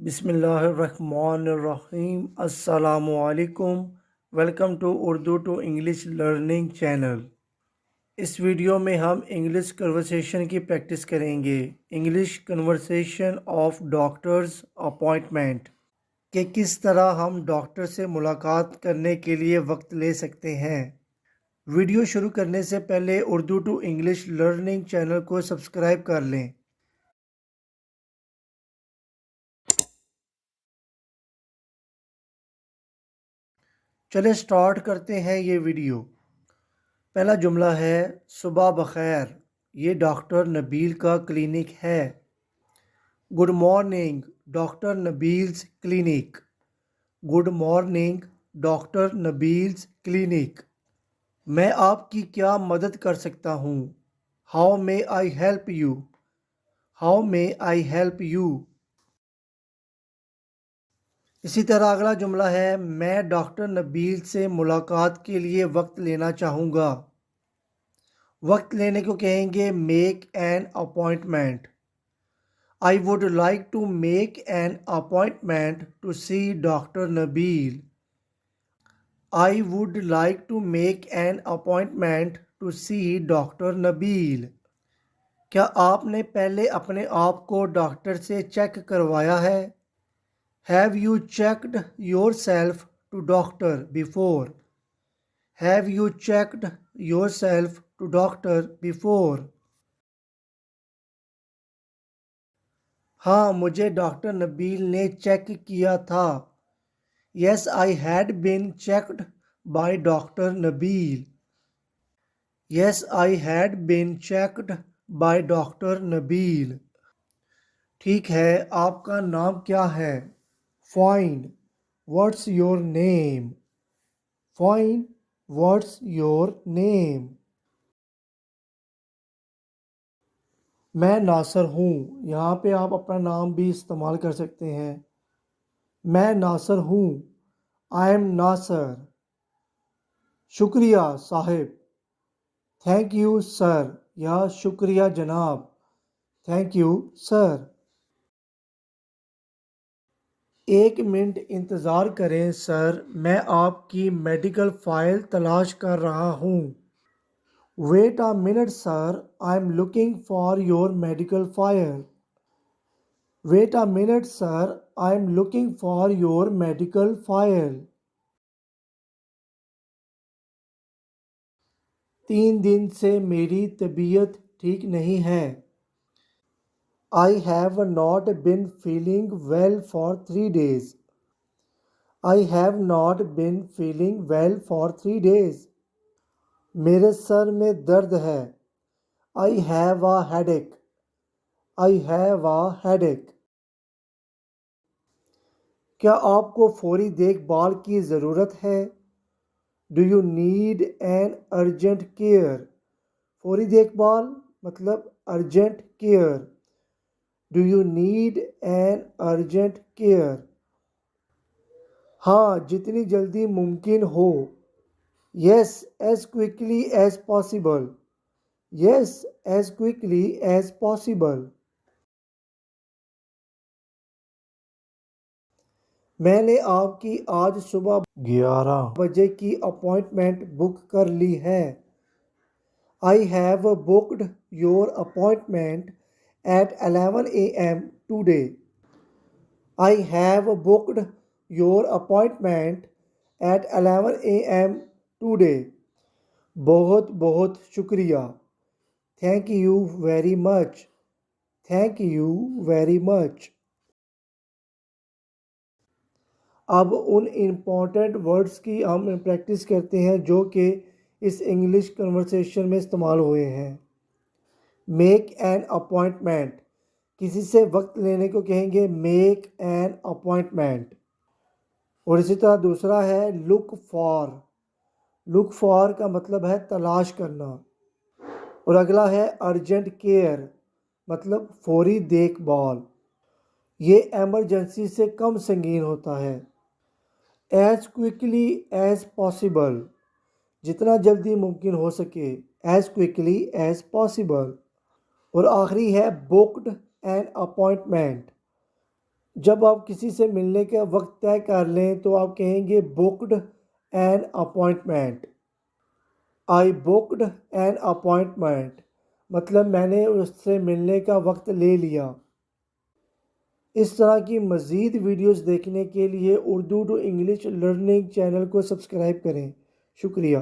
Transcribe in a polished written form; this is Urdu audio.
بسم اللہ الرحمن الرحیم۔ السلام علیکم۔ Welcome to Urdu to English learning channel. اس ویڈیو میں ہم انگلش کنورسیشن کی پریکٹس کریں گے۔ English conversation of doctor's appointment کہ کس طرح ہم ڈاکٹر سے ملاقات کرنے کے لیے وقت لے سکتے ہیں۔ ویڈیو شروع کرنے سے پہلے Urdu to English learning channel کو سبسکرائب کر لیں۔ چلے سٹارٹ کرتے ہیں یہ ویڈیو۔ پہلا جملہ ہے صبح بخیر، یہ ڈاکٹر نبیل کا کلینک ہے۔ Good morning, doctor Nabeel's clinic. Good morning, doctor Nabeel's clinic. میں آپ کی کیا مدد کر سکتا ہوں؟ How may I help you? How may I help you? اسی طرح اگلا جملہ ہے میں ڈاکٹر نبیل سے ملاقات کے لیے وقت لینا چاہوں گا۔ وقت لینے کو کہیں گے make an appointment. I would like to make an appointment to see doctor Nabeel. I would like to make an appointment to see doctor Nabeel. کیا آپ نے پہلے اپنے آپ کو ڈاکٹر سے چیک کروایا ہے؟ Have you checked yourself to doctor before? Have you checked yourself to doctor before? ہاں مجھے ڈاکٹر نبیل نے چیک کیا تھا۔ Yes, I had been checked by Dr. Nabil. Yes, I had been checked by Dr. Nabil. ٹھیک ہے، آپ کا نام کیا ہے؟ Fine. What's your name? Fine. What's your name? میں ناصر ہوں۔ یہاں پہ آپ اپنا نام بھی استعمال کر سکتے ہیں۔ میں ناصر ہوں۔ I am ناصر۔ شکریہ صاحب۔ Thank you sir یا شکریہ جناب۔ Thank you sir۔ 1 منٹ انتظار کریں سر، میں آپ کی میڈیکل فائل تلاش کر رہا ہوں۔ Wait a minute sir, I'm looking for your medical file. Wait a minute sir, I'm looking for your medical file. 3 دن سے میری طبیعت ٹھیک نہیں ہے۔ I have not been feeling well for 3 days. I have not been feeling well for 3 days. میرے سر میں درد ہے۔ I have a headache. I have a headache. کیا آپ کو فوری دیکھ بھال کی ضرورت ہے؟ Do you need an urgent care? فوری دیکھ بھال مطلب urgent care. Do you need an urgent care? ہاں جتنی جلدی ممکن ہو۔ Yes, as quickly as possible. Yes, as quickly as possible. میں نے آپ کی آج صبح 11 بجے کی اپوائنٹمنٹ بک کر لی ہے۔ I have booked your appointment at 11 a.m. today. I have booked your appointment at 11 a.m. today. بہت بہت شکریہ۔ Thank you very much. Thank you very much. اب ان امپورٹنٹ ورڈز کی ہم پریکٹس کرتے ہیں جو کہ اس انگلش کنورسیشن میں استعمال ہوئے ہیں۔ میک این اپوائنٹمنٹ، کسی سے وقت لینے کو کہیں گے میک این اپوائنٹمنٹ۔ اور اسی طرح دوسرا ہے لک فار۔ لک فار کا مطلب ہے تلاش کرنا۔ اور اگلا ہے ارجنٹ کیئر مطلب فوری دیکھ بھال۔ یہ ایمرجنسی سے کم سنگین ہوتا ہے۔ ایز کوئکلی ایز پاسبل، جتنا جلدی ممکن ہو سکے، ایز کوئکلی ایز پاسبل۔ اور آخری ہے بکڈ این اپوائنٹمنٹ۔ جب آپ کسی سے ملنے کا وقت طے کر لیں تو آپ کہیں گے booked N appointment. I booked an appointment مطلب میں نے اس سے ملنے کا وقت لے لیا. اس طرح کی مزید ویڈیوز دیکھنے کے لیے Urdu to English learning channel کو سبسکرائب کریں. شکریہ.